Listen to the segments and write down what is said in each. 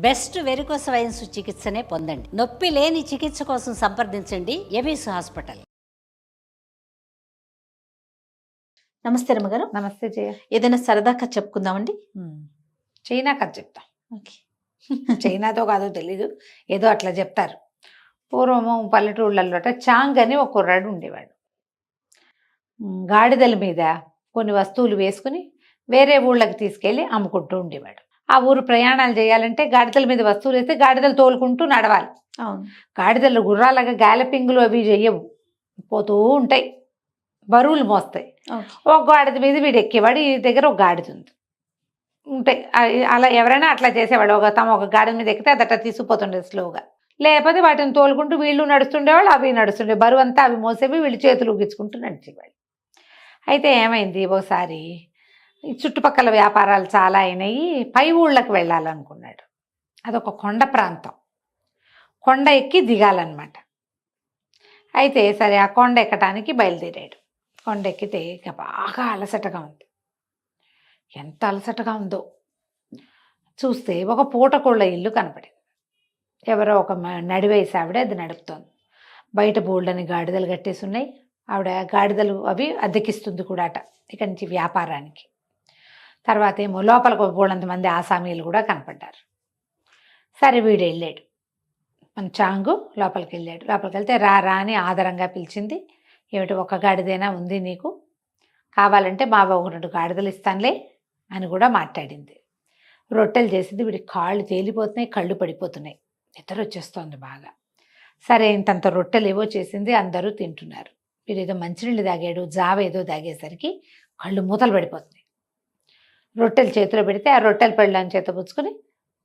Best varicose veins చికిత్సనే పొందండి. నొప్పి లేని చికిత్స కోసం సంప్రదించండి ఎబిస్ హాస్పిటల్. నమస్తే రమ్మగారు. నమస్తే జయ. ఏదైనా సరదా కథ చెప్పుకుందామండి. చైనా కథ చెప్తా. ఓకే. చైనాతో కాదో తెలీదు, ఏదో అట్లా చెప్తారు. పూర్వము పల్లెటూళ్ళల్లో చాంగ్ అని ఒక కుర్రాడు ఉండేవాడు. గాడిదల మీద కొన్ని వస్తువులు వేసుకుని వేరే ఊళ్ళకి తీసుకెళ్ళి అమ్ముకుంటూ ఉండేవాడు. ఆ ఊరు ప్రయాణాలు చేయాలంటే గాడిదల మీద వస్తువులు వేస్తే గాడిదలు తోలుకుంటూ నడవాలి. అవును. గాడిదలు గుర్రాలాగా గ్యాలపింగ్లు అవి చెయ్యవు, పోతూ ఉంటాయి, బరువులు మోస్తాయి. ఒక గాడిద మీద వీడు ఎక్కేవాడు. ఈ దగ్గర ఒక గాడిద ఉంది ఉంటాయి. అలా ఎవరైనా అట్లా చేసేవాడు. ఒక గాడిద మీద ఎక్కితే అది అట్లా తీసుకుపోతుండేది స్లోగా. లేకపోతే వాటిని తోలుకుంటూ వీళ్ళు నడుస్తుండేవాళ్ళు, అవి నడుస్తుండే, బరువు అంతా అవి మోసేవి, వీళ్ళు చేతులు ఊగించుకుంటూ నడిచేవాళ్ళు. అయితే ఏమైంది, ఒకసారి ఈ చుట్టుపక్కల వ్యాపారాలు చాలా అయినాయి, పై ఊళ్ళకి వెళ్ళాలనుకున్నాడు. అదొక కొండ ప్రాంతం, కొండ ఎక్కి దిగాలన్నమాట. అయితే సరే ఆ కొండ ఎక్కడానికి బయలుదేరాడు. కొండ ఎక్కితే ఇక బాగా అలసటగా ఉంది. ఎంత అలసటగా ఉందో చూస్తే ఒక పూటకోళ్ళ ఇల్లు కనపడింది. ఎవరో ఒక నడివేసి ఆవిడ అది నడుపుతోంది. బయట బోల్డని గాడిదలు కట్టేసి ఉన్నాయి. ఆవిడ గాడిదలు అవి అద్దెకిస్తుంది కూడా అట ఇక్కడి నుంచి వ్యాపారానికి. తర్వాత ఏమో లోపలికి బోళ్ళంతమంది ఆసామీలు కూడా కనపడ్డారు. సరే వీడు వెళ్ళాడు, మన చాంగు లోపలికి వెళ్ళాడు. లోపలికి వెళ్తే రా రా అని ఆదరంగా పిలిచింది. ఏమిటి ఒక గాడిదైనా ఉంది నీకు, కావాలంటే మా ఒక 2 గాడిదలు ఇస్తానులే అని కూడా మాట్లాడింది. రొట్టెలు చేసింది. వీడికి కాళ్ళు తేలిపోతున్నాయి, కళ్ళు పడిపోతున్నాయి, నిద్ర వచ్చేస్తోంది బాగా. సరే ఇంతంత రొట్టెలు ఏవో చేసింది, అందరూ తింటున్నారు. వీడు ఏదో మంచినీళ్ళు తాగాడు, జావ ఏదో తాగేసరికి కళ్ళు మూతలు పడిపోతున్నాయి. రొట్టెలు చేతిలో పెడితే ఆ రొట్టెల పళ్ళని చేత పుచ్చుకొని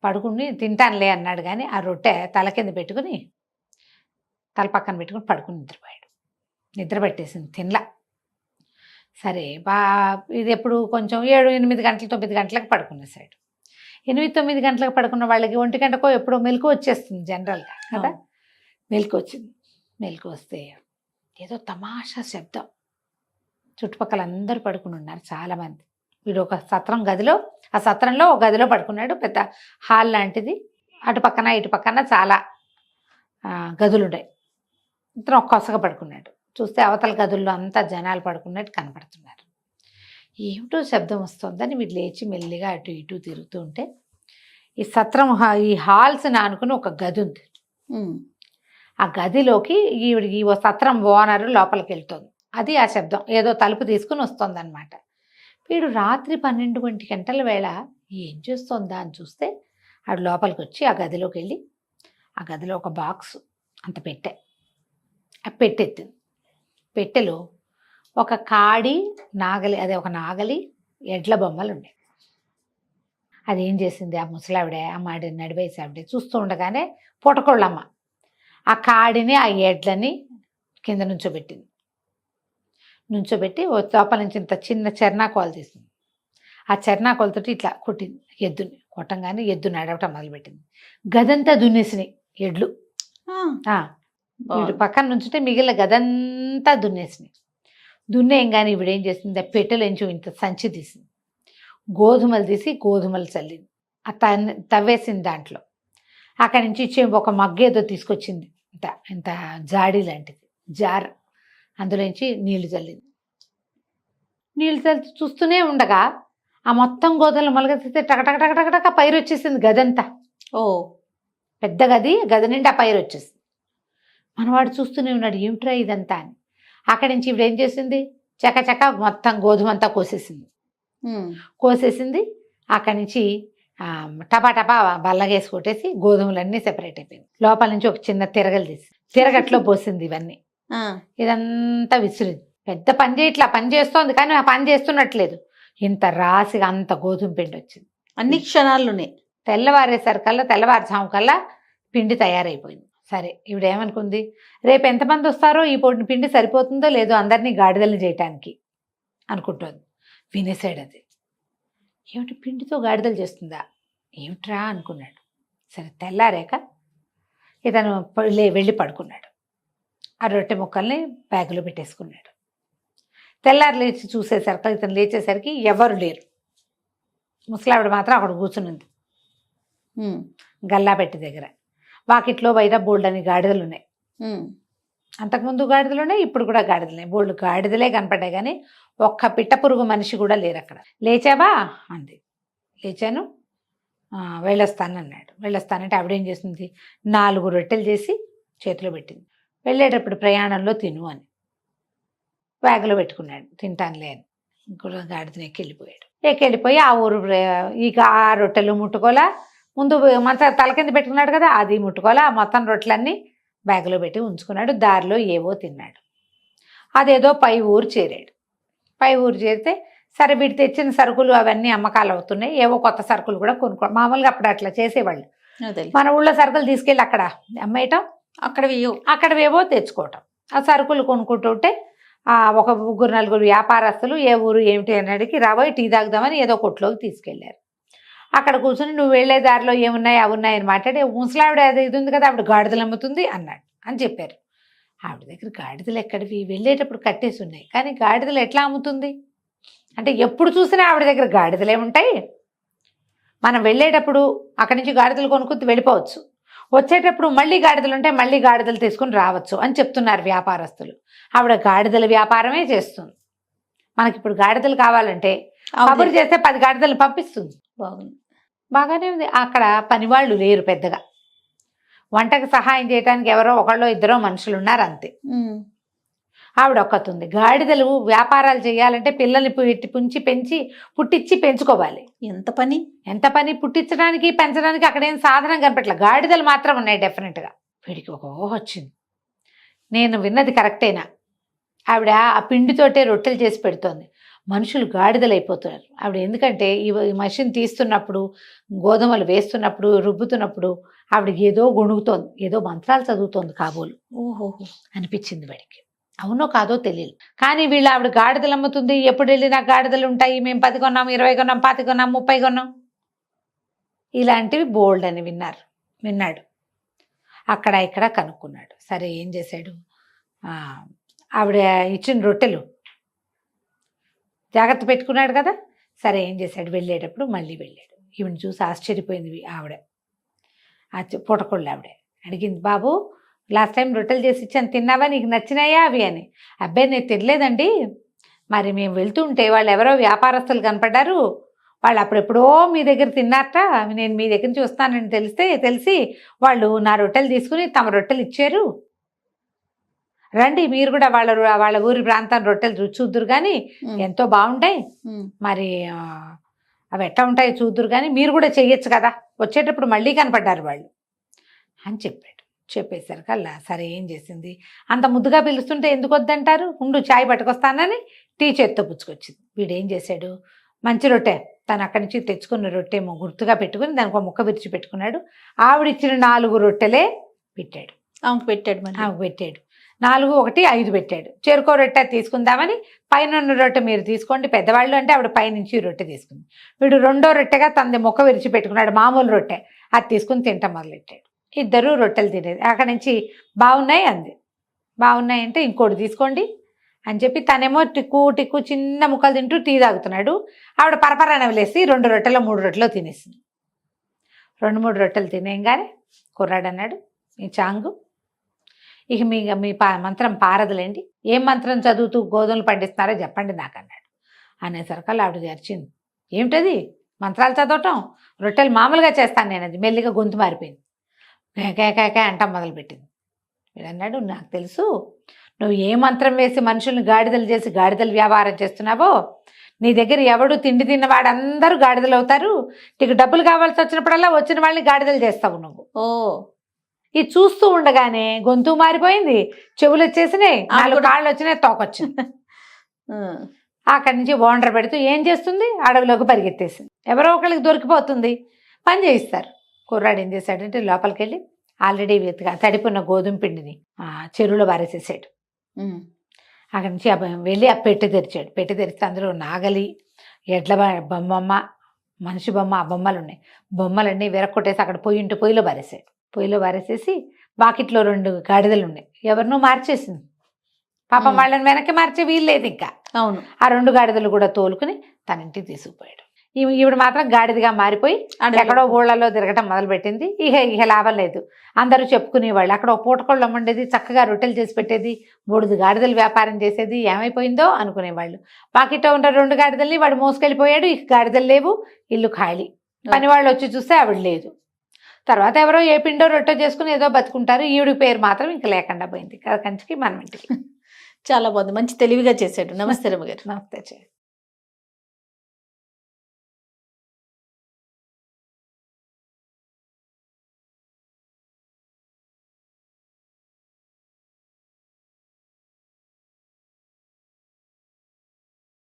పడుకుని తింటానులే అన్నాడు. కానీ ఆ రొట్టె తల కింద పెట్టుకుని తల పక్కన పెట్టుకుని పడుకుని నిద్రపోయాడు. నిద్ర పట్టేసింది, తినలా. సరే ఇది ఎప్పుడు కొంచెం 7, 8 గంటలు 9 గంటలకు పడుకునేసాడు. 8, 9 గంటలకు పడుకున్న వాళ్ళకి 1 గంటకో ఎప్పుడో మెలకు వచ్చేస్తుంది జనరల్గా కదా. మెలకు వచ్చింది. మెలకు వస్తే ఏదో తమాషా శబ్దం. చుట్టుపక్కల అందరూ పడుకుని ఉన్నారు చాలామంది. వీడు ఒక సత్రం గదిలో, ఆ సత్రంలో ఒక గదిలో పడుకున్నాడు. పెద్ద హాల్ లాంటిది, అటు పక్కన ఇటు పక్కన చాలా గదులు ఉన్నాయి. ఇతను ఒక్కొక్కగా పడుకున్నాడు. చూస్తే అవతల గదుల్లో అంతా జనాలు పడుకున్నట్టు కనపడుతున్నారు. ఏమిటో శబ్దం వస్తుందని వీడు లేచి మెల్లిగా అటు ఇటు తిరుగుతూ ఉంటే ఈ సత్రం ఈ హాల్స్ని ఆనుకుని ఒక గది ఉంది. ఆ గదిలోకి ఈ సత్రం ఓనరు లోపలికి వెళ్తుంది. అది ఆ శబ్దం ఏదో తలుపు తీసుకుని వస్తుందన్నమాట. వీడు రాత్రి 12 గంటల వేళ ఏం చేస్తుందా అని చూస్తే ఆడు లోపలికి వచ్చి ఆ గదిలోకి వెళ్ళి ఆ గదిలో ఒక బాక్స్ అంత పెట్టె, ఆ పెట్టెత్తింది. పెట్టెలో ఒక కాడి నాగలి, అదే ఒక నాగలి, ఎడ్ల బొమ్మలు ఉన్నాయి. అదేం చేసింది ఆ ముసలావిడే, ఆ నడివేసి ఆవిడే చూస్తూ ఉండగానే పూటకోళ్ళమ్మ ఆ కాడిని ఆ ఎడ్లని కింద నుంచోబెట్టింది. నుంచోబెట్టి లోపల నుంచి ఇంత చిన్న చెర్నాకోలు తీసింది. ఆ చెర్నాకోలతో ఇట్లా కొట్టింది ఎద్దుని. కొట్టంగానే ఎద్దు నడవటం మొదలుపెట్టింది. గదంతా దున్నేసినాయి ఎడ్లు. వీడు పక్కన నుంచుంటే మిగిలిన గదంతా దున్నేసినాయి. దున్నేయంగానే ఇప్పుడు ఏం చేసింది, ఆ పెట్టెలోంచి ఇంత సంచి తీసింది, గోధుమలు తీసి గోధుమలు చల్లింది. ఆ తవ్వేసింది దాంట్లో. అక్కడి నుంచి ఒక మగ్గు ఏదో తీసుకొచ్చింది, ఇంత జాడీ లాంటిది జార్, అందులోంచి నీళ్లు చల్లింది. నీళ్లు చల్లి చూస్తూనే ఉండగా ఆ మొత్తం గోధుమలు మొలగెత్తితే టకటక పైరు వచ్చేసింది గదంతా. పెద్ద గది నిండా పైరు వచ్చేసింది. మనవాడు చూస్తూనే ఉన్నాడు, ఏమిట్రా ఇదంతా అని. అక్కడి నుంచి ఇప్పుడు ఏం చేసింది, చకచక మొత్తం గోధుమ అంతా కోసేసింది. అక్కడి నుంచి టపా బల్లగేసి కొట్టేసి గోధుమలన్నీ సెపరేట్ అయిపోయింది. లోపల నుంచి ఒక చిన్న తిరగట్లో పోసింది ఇవన్నీ. ఇదంతా విసిరింది. పెద్ద పని చేయట్లా, పని చేస్తోంది కానీ ఆ పని చేస్తున్నట్లేదు. ఇంత రాసిగా అంత గోధుమ పిండి వచ్చింది అన్ని క్షణాల్లోనే. తెల్లవారుజాము కల్లా పిండి తయారైపోయింది. సరే ఇప్పుడు ఏమనుకుంది, రేపు ఎంతమంది వస్తారో ఈ పిండి సరిపోతుందో లేదో అందరినీ గాడిదల్ని చేయటానికి అనుకుంటోంది. వినేసాడు అది. ఏమిటి పిండితో గాడిదలు చేస్తుందా ఏమిట్రా అనుకున్నాడు. సరే తెల్లారాక ఇతను వెళ్ళి పడుకున్నాడు. ఆ రొట్టె ముక్కల్ని బ్యాగులో పెట్టేసుకున్నాడు. తెల్లారు లేచి చూసేసరికి, ఇతను లేచేసరికి ఎవరు లేరు. ముసలావిడ మాత్రం అక్కడ కూర్చుని ఉంది. గల్లాపెట్టి దగ్గర. వాకిట్లో బయట బోల్డని గాడిదలు ఉన్నాయి. ఉమ్. అంతకుముందు గాడిదలు ఉన్నాయి, ఇప్పుడు కూడా గాడిదలు ఉన్నాయి. బోల్డ్ గాడిదలే కనపడ్డాయి కానీ ఒక్క పిట్ట పురుగు మనిషి కూడా లేరు అక్కడ. లేచావా అంది. లేచాను. వెళ్ళొస్తాను అన్నాడు. వెళ్ళొస్తానంటే ఆవిడేం చేసింది, 4 రొట్టెలు చేసి చేతిలో పెట్టింది. వెళ్ళేటప్పుడు ప్రయాణంలో తిను అని బ్యాగ్లో పెట్టుకున్నాడు. తింటానులే అని. ఇంకో గాడిదని ఎక్కెళ్ళిపోయి ఆ ఊరు ఇక ఆ రొట్టెలు ముట్టుకోలా. ముందు తల కింద పెట్టుకున్నాడు కదా, అది ముట్టుకోలా. మొత్తం రొట్టెలన్నీ బ్యాగ్లో పెట్టి ఉంచుకున్నాడు. దారిలో ఏవో తిన్నాడు. అదేదో పై ఊరు చేరాడు. పై ఊరు చేరితే సరే వీడు తెచ్చిన సరుకులు అవన్నీ అమ్మకాలు అవుతున్నాయి. ఏవో కొత్త సరుకులు కూడా మామూలుగా అప్పుడు అట్లా చేసేవాళ్ళు. మన ఊళ్ళో సరుకులు తీసుకెళ్ళి అక్కడ అమ్మేయటం, అక్కడవేవో తెచ్చుకోవటం. ఆ సరుకులు కొనుక్కుంటుంటే ఒక 3-4 వ్యాపారస్తులు ఏ ఊరు ఏమిటి అని అడిగి రాబోయి టీ తాగుదామని ఏదో కొట్లోకి తీసుకెళ్లారు. అక్కడ కూర్చొని నువ్వు వెళ్లే దారిలో ఏమున్నాయి అవి ఉన్నాయని మాట్లాడి, ముసలావిడ అది ఇది ఉంది కదా ఆవిడ గాడిదలు అమ్ముతుంది అన్నాడు అని చెప్పారు. ఆవిడ దగ్గర గాడిదలు ఎక్కడివి, వెళ్ళేటప్పుడు కట్టేసి ఉన్నాయి కానీ గాడిదలు ఎట్లా అమ్ముతుంది అంటే, ఎప్పుడు చూసినా ఆవిడ దగ్గర గాడిదలే ఉంటాయి. మనం వెళ్ళేటప్పుడు అక్కడి నుంచి గాడిదలు కొనుక్కు వెళ్ళిపోవచ్చు, వచ్చేటప్పుడు మళ్ళీ గాడిదలు ఉంటే మళ్ళీ గాడిదలు తీసుకుని రావచ్చు అని చెప్తున్నారు వ్యాపారస్తులు. ఆవిడ గాడిదల వ్యాపారమే చేస్తుంది. మనకి ఇప్పుడు గాడిదలు కావాలంటే కబురు చేస్తే 10 గాడిదలు పంపిస్తుంది. బాగుంది, బాగానే ఉంది. అక్కడ పనివాళ్ళు లేరు పెద్దగా. వంటకు సహాయం చేయడానికి ఎవరో ఒకళ్ళో ఇద్దరో మనుషులు ఉన్నారు అంతే. ఆవిడ ఒక్కతుంది. గాడిదలు వ్యాపారాలు చేయాలంటే పిల్లల్ని పెంచి పుట్టించి పెంచుకోవాలి. ఎంత పని పుట్టించడానికి పెంచడానికి అక్కడేం సాధనం కనిపెట్టలే. గాడిదలు మాత్రం ఉన్నాయి డెఫినెట్గా. వీడికి ఒక ఊహ వచ్చింది, నేను విన్నది కరెక్టేనా. ఆవిడ ఆ పిండితోటే రొట్టెలు చేసి పెడుతోంది. మనుషులు గాడిదలు అయిపోతున్నారు. ఆవిడ ఎందుకంటే ఈ మషిన్ తీస్తున్నప్పుడు, గోధుమలు వేస్తున్నప్పుడు, రుబ్బుతున్నప్పుడు ఆవిడకి ఏదో గొణుగుతోంది, ఏదో మంత్రాలు చదువుతోంది కాబోలు. ఓహో అనిపించింది వాడికి. అవునో కాదో తెలియదు కానీ వీళ్ళు ఆవిడ గాడిదలు అమ్ముతుంది, ఎప్పుడు వెళ్ళినా గాడిదలు ఉంటాయి, మేము 10 కొన్నాం, 20 కొన్నాం, 25 కొన్నాం, 30 కొన్నాం, ఇలాంటివి బోల్డ్ అని విన్నాడు. అక్కడ ఇక్కడ కనుక్కున్నాడు. సరే ఏం చేశాడు, ఆవిడ ఇచ్చిన రొట్టెలు జాగ్రత్త పెట్టుకున్నాడు కదా. సరే ఏం చేశాడు, వెళ్ళేటప్పుడు మళ్ళీ వెళ్ళాడు. ఈవిని చూసి ఆశ్చర్యపోయింది ఆవిడ. పూటకోళ్ళు ఆవిడ అడిగింది, బాబు లాస్ట్ టైం రొట్టెలు చేసి ఇచ్చాను, తిన్నావా, నీకు నచ్చినాయా అవి అని. అబ్బాయి నేను తినలేదండి, మరి మేము వెళ్తుంటే వాళ్ళు ఎవరో వ్యాపారస్తులు కనపడ్డారు, వాళ్ళు అప్పుడెప్పుడో మీ దగ్గర తిన్నారట, నేను మీ దగ్గర నుంచి వస్తానని తెలిసి వాళ్ళు నా రొట్టెలు తీసుకుని తమ రొట్టెలు ఇచ్చారు, రండి మీరు కూడా వాళ్ళ ఊరి ప్రాంతం రొట్టెలు చూద్దురు కానీ ఎంతో బాగుంటాయి, మరి అవి ఎట్లా ఉంటాయి చూద్దురు కానీ మీరు కూడా చెయ్యొచ్చు కదా, వచ్చేటప్పుడు మళ్ళీ కనపడ్డారు వాళ్ళు అని చెప్పేసరికల్లా సరే ఏం చేసింది, అంత ముద్దుగా పిలుస్తుంటే ఎందుకు వద్దంటారు, ఉండు చాయ్ పట్టుకొస్తానని టీ చేత్తో పుచ్చుకొచ్చింది. వీడేం చేశాడు, మంచి రొట్టె తను అక్కడి నుంచి తెచ్చుకున్న రొట్టెమో గుర్తుగా పెట్టుకుని దానికి ఒక ముక్క విరిచి పెట్టుకున్నాడు. ఆవిడిచ్చిన 4 రొట్టెలే పెట్టాడు. ఆమెకు పెట్టాడు 4, 1, 5 పెట్టాడు. చెరుకో రొట్టె తీసుకుందామని పైన రొట్టె మీరు తీసుకోండి పెద్దవాళ్ళు అంటే ఆవిడ పైనుంచి రొట్టె తీసుకుంది. వీడు 2వ రొట్టెగా తనది ముక్క విరిచి పెట్టుకున్నాడు, మామూలు రొట్టె, అది తీసుకుని తింటాం మొదలెట్టాడు. ఇద్దరు రొట్టెలు తినేది. అక్కడి నుంచి బాగున్నాయి అంది. బాగున్నాయి అంటే ఇంకోటి తీసుకోండి అని చెప్పి తనేమో టిక్కు చిన్న ముక్కలు తింటూ టీ తాగుతున్నాడు. ఆవిడ పరపరాన వదిలేసి 2 రొట్టెలో 3 రొట్టెలో తినేసింది. 2-3 రొట్టెలు తినేయంగానే కుర్రాడు అన్నాడు, మీ చాంగు ఇక మీ మంత్రం పారదులేండి, ఏం మంత్రం చదువుతూ గోధుమలు పండిస్తున్నారో చెప్పండి నాకు అన్నాడు. అనేసరికల్లా ఆవిడ అరిచింది, ఏమిటది మంత్రాలు చదవటం, రొట్టెలు మామూలుగా చేస్తాను నేను, అది మెల్లిగా గొంతు మారిపోయింది, కేకాయ అంట మొదలుపెట్టింది. వీడన్నాడు, నాకు తెలుసు నువ్వు ఏ మంత్రం వేసి మనుషుల్ని గాడిదలు చేసి గాడిదలు వ్యాపారం చేస్తున్నావో, నీ దగ్గర ఎవడు తిండి తిన్నవాడందరూ గాడిదలు అవుతారు, నీకు డబ్బులు కావాల్సి వచ్చినప్పుడల్లా వచ్చిన వాళ్ళని గాడిదలు చేస్తావు నువ్వు. ఇది చూస్తూ ఉండగానే గొంతు మారిపోయింది, చెవులు వచ్చేసినాయి, 4 కాళ్ళు వచ్చినాయి, తోకొచ్చింది. అక్కడి నుంచి ఓండర్ పెడుతూ ఏం చేస్తుంది, అడవిలోకి పరిగెత్తేసింది. ఎవరో ఒకరికి దొరికిపోతుంది, పని చేయిస్తారు. కుర్రాడు ఏం చేశాడంటే లోపలికి వెళ్ళి ఆల్రెడీ తడిపున్న గోధుమ పిండిని చెరువులో వారేసేసాడు. అక్కడి నుంచి వెళ్ళి ఆ పెట్టె తెరిచాడు. పెట్టె తెరిస్తే అందులో నాగలి, ఎడ్ల బొమ్మ, మనిషి బొమ్మ, ఆ బొమ్మలు ఉన్నాయి. బొమ్మలన్నీ విరక్కొట్టేసి అక్కడ పొయ్యిలో వారేసాడు. పొయ్యిలో వారేసేసి వాకిట్లో 2 గాడిదలు ఉన్నాయి, ఎవరినో మార్చేసింది. పాపం వాళ్ళని వెనక్కి మార్చే వీల్లేదు ఇంకా. అవును, ఆ 2 గాడిదలు కూడా తోలుకుని తన ఇంటికి తీసుకుపోయాడు. ఈవిడ మాత్రం గాడిదగా మారిపోయి ఎక్కడో ఊళ్ళలో తిరగటం మొదలుపెట్టింది. ఇక లాభం లేదు. అందరూ చెప్పుకునేవాళ్ళు. అక్కడ ఒక పూటకోళ్ళు అమ్మండేది, చక్కగా రొట్టెలు చేసి పెట్టేది, 3 గాడిదలు వ్యాపారం చేసేది, ఏమైపోయిందో అనుకునేవాళ్ళు. పాకిట్లో ఉన్న 2 గాడిదల్ని వాడు మోసుకెళ్ళిపోయాడు. ఇక గాడిదలు లేవు, ఇల్లు ఖాళీ. పని వాళ్ళు వచ్చి చూస్తే ఆవిడ లేదు. తర్వాత ఎవరో ఏ పిండో రొట్టె చేసుకుని ఏదో బతుకుంటారు. ఈవిడ పేరు మాత్రం ఇంకా లేకుండా పోయింది. కంచికి మనం ఇంటికి. చాలా బాగుంది, మంచి తెలివిగా చేశాడు. నమస్తే రమ్మగారు. నమస్తే.